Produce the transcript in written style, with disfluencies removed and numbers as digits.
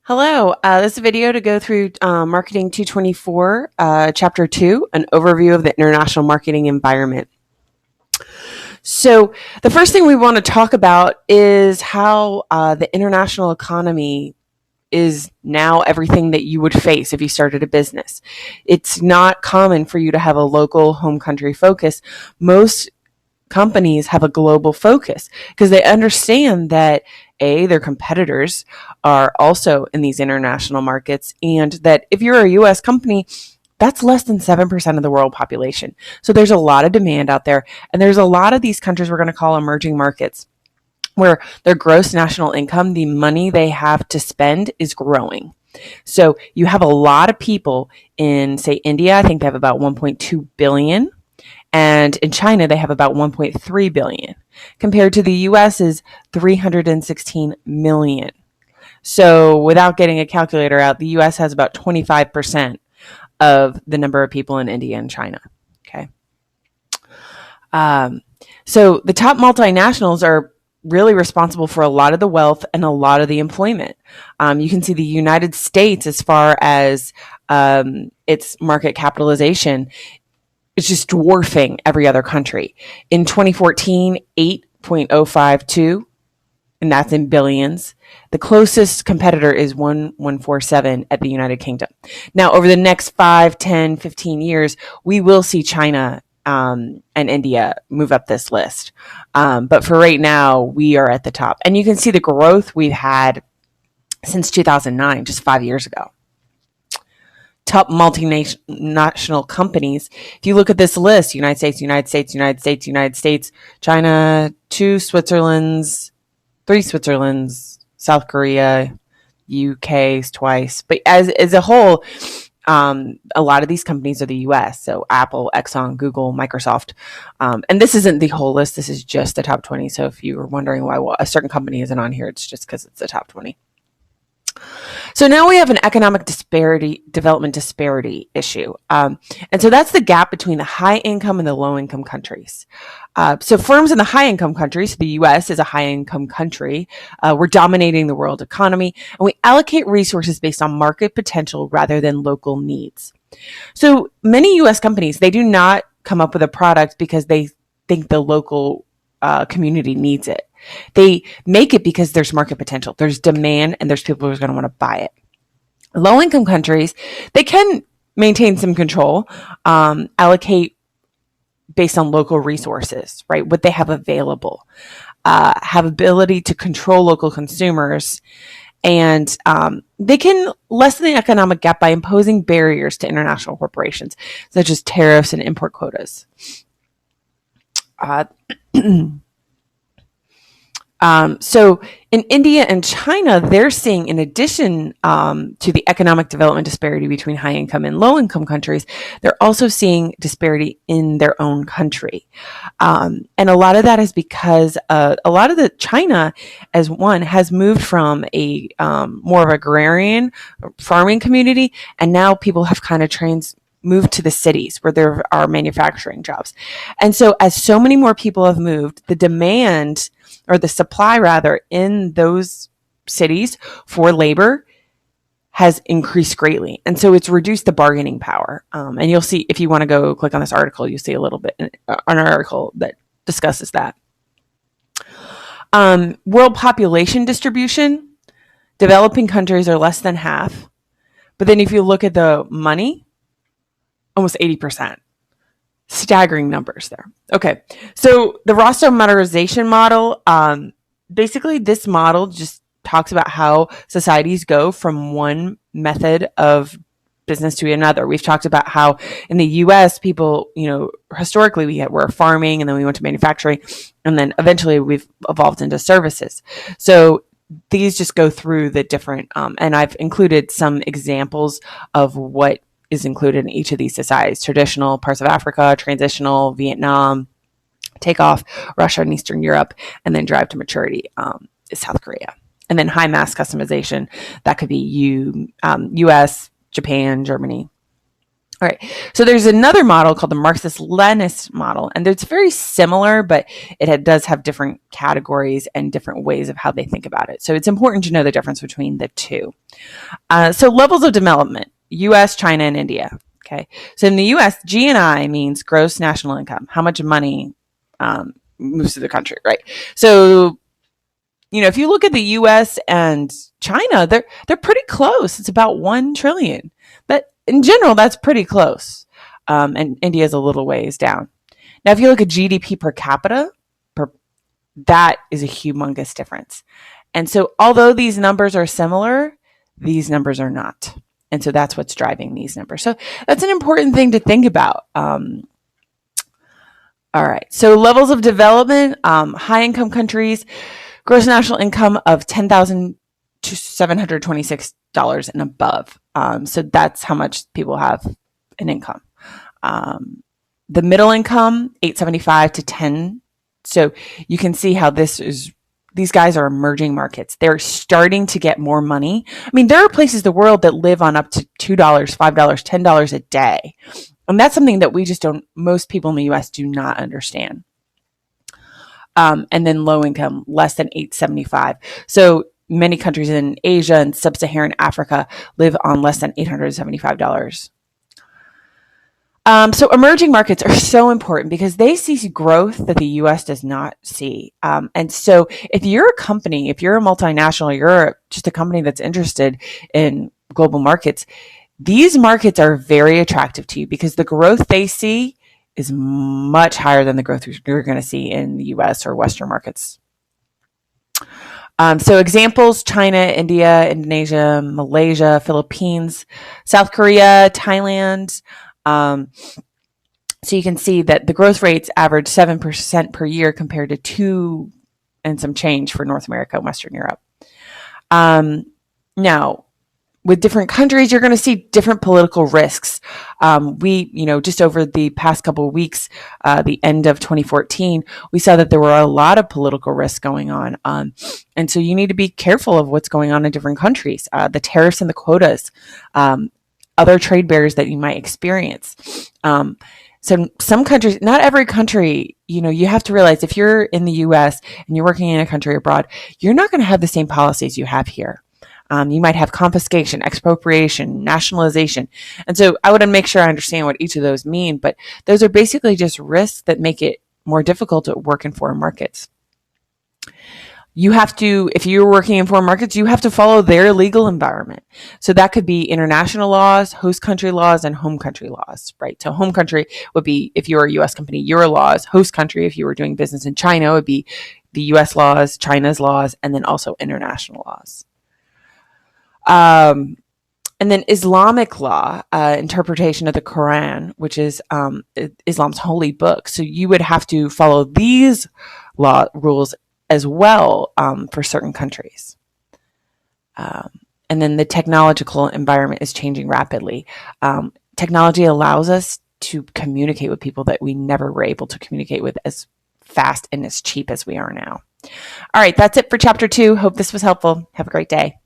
Hello, this is a video to go through Marketing 224, Chapter 2, an overview of the international marketing environment. So the first thing we want to talk about is how the international economy is now everything that you would face if you started a business. It's not common for you to have a local home country focus. Most companies have a global focus because they understand that their competitors are also in these international markets, and that if you're a US company, that's less than 7% of the world population. So there's a lot of demand out there, and there's a lot of these countries we're going to call emerging markets where their gross national income, the money they have to spend, is growing. So you have a lot of people in, say, India. I think they have about 1.2 billion. And in China, they have about 1.3 billion, compared to the US's 316 million. So without getting a calculator out, the US has about 25% of the number of people in India and China. Okay. So the top multinationals are really responsible for a lot of the wealth and a lot of the employment. You can see the United States, as far as its market capitalization, it's just dwarfing every other country. In 2014, 8.052, and that's in billions. The closest competitor is 1147 at the United Kingdom. Now, over the next 5, 10, 15 years, we will see China and India move up this list. But for right now, we are at the top. And you can see the growth we've had since 2009, just 5 years ago. Top multinational companies. If you look at this list, United States, United States, United States, United States, China, 2 Switzerlands, 3 Switzerlands, South Korea, UK twice. But as a whole, a lot of these companies are the US. So Apple, Exxon, Google, Microsoft. And this isn't the whole list. This is just the top 20. So if you were wondering why a certain company isn't on here, it's just because it's the top 20. So now we have an economic development disparity issue. And so that's the gap between the high income and the low income countries. So firms in the high income countries, the US is a high income country. We're dominating the world economy, and we allocate resources based on market potential rather than local needs. So many US companies, they do not come up with a product because they think the local community needs it. They make it because there's market potential, there's demand, and there's people who are going to want to buy it. Low-income countries, they can maintain some control, allocate based on local resources, right? What they have available, have ability to control local consumers, and they can lessen the economic gap by imposing barriers to international corporations, such as tariffs and import quotas. So in India and China, they're seeing, in addition to the economic development disparity between high income and low income countries, they're also seeing disparity in their own country. And a lot of that is because a lot of the China, as one, has moved from a more of agrarian farming community, and now people have kind of moved to the cities where there are manufacturing jobs. And so as so many more people have moved, the demand, or the supply rather, in those cities for labor has increased greatly. And so it's reduced the bargaining power. And you'll see, if you want to go click on this article, you'll see a little bit an article that discusses that. World population distribution, developing countries are less than half. But then if you look at the money, almost 80%. Staggering numbers there. Okay, so the roster modernization model, basically this model just talks about how societies go from one method of business to another. We've talked about how in the US, people, historically we were farming, and then we went to manufacturing, and then eventually we've evolved into services. So these just go through the different, and I've included some examples of what is included in each of these societies: traditional, parts of Africa; transitional, Vietnam; takeoff, Russia and Eastern Europe; and then drive to maturity is South Korea. And then high mass customization, that could be US, Japan, Germany. All right. So there's another model called the Marxist-Leninist model, and it's very similar, but does have different categories and different ways of how they think about it. So it's important to know the difference between the two. So levels of development: U.S., China, and India. Okay. So in the U.S., GNI means gross national income, how much money moves to the country, right? So if you look at the U.S. and China, they're pretty close. It's about 1 trillion, but in general, that's pretty close. And India is a little ways down. Now, if you look at GDP per capita, that is a humongous difference. And so, although these numbers are similar, these numbers are not. And so that's what's driving these numbers. So that's an important thing to think about. All right. So levels of development, high income countries, gross national income of $10,000 to $726 and above. So that's how much people have an income. The middle income, $875 to $10. So you can see how these guys are emerging markets. They're starting to get more money. I mean, there are places in the world that live on up to $2, $5, $10 a day. And that's something that most people in the US do not understand. And then low income, less than $875. So many countries in Asia and sub-Saharan Africa live on less than $875. So emerging markets are so important because they see growth that the U.S. does not see. And so if you're a company, if you're a multinational, you're just a company that's interested in global markets, these markets are very attractive to you because the growth they see is much higher than the growth you're going to see in the U.S. or Western markets. So examples: China, India, Indonesia, Malaysia, Philippines, South Korea, Thailand. So you can see that the growth rates average 7% per year compared to 2 and some change for North America and Western Europe. Now, with different countries, you're going to see different political risks. Just over the past couple of weeks, the end of 2014, we saw that there were a lot of political risks going on. And so you need to be careful of what's going on in different countries, the tariffs and the quotas, other trade barriers that you might experience. So some countries, not every country, you have to realize if you're in the US and you're working in a country abroad, you're not going to have the same policies you have here. You might have confiscation, expropriation, nationalization. And so I want to make sure I understand what each of those mean, but those are basically just risks that make it more difficult to work in foreign markets. If you're working in foreign markets, you have to follow their legal environment. So that could be international laws, host country laws, and home country laws, right? So home country would be, if you're a U.S. company, your laws. Host country, if you were doing business in China, would be the U.S. laws, China's laws, and then also international laws. And then Islamic law, interpretation of the Quran, which is Islam's holy book. So you would have to follow these rules as well for certain countries. And then the technological environment is changing rapidly. Technology allows us to communicate with people that we never were able to communicate with as fast and as cheap as we are now. All right, that's it for chapter 2. Hope this was helpful. Have a great day.